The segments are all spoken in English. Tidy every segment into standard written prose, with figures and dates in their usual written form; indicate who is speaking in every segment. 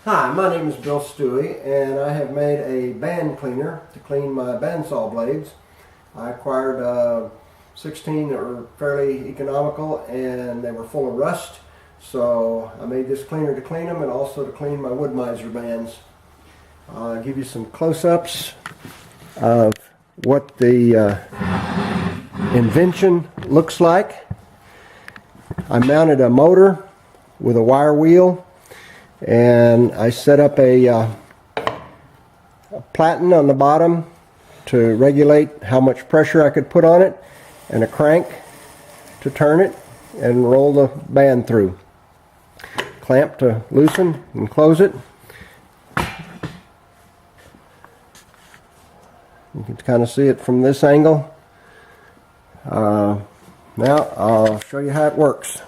Speaker 1: Hi, my name is Bill Stewie, and I have made a band cleaner to clean my bandsaw blades. I acquired 16 that were fairly economical, and they were full of rust, so I made this cleaner to clean them and also to clean my wood miser bands. I'll give you some close-ups of what the invention looks like. I mounted a motor with a wire wheel, and I set up a platen on the bottom to regulate how much pressure I could put on it, and a crank to turn it and roll the band through. Clamp to loosen and close it. You can kind of see it from this angle. Now I'll show you how it works.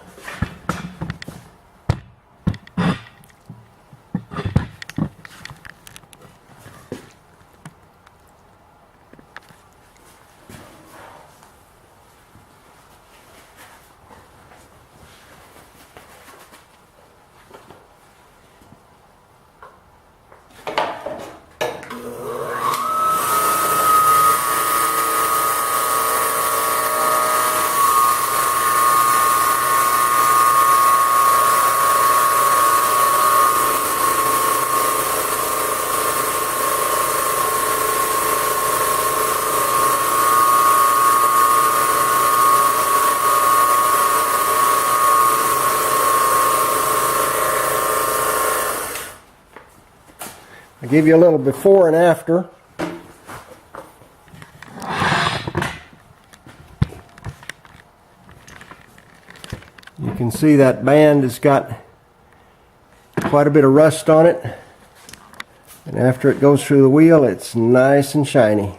Speaker 1: I give you a little before and after. You can see that band has got quite a bit of rust on it, and after it goes through the wheel, it's nice and shiny.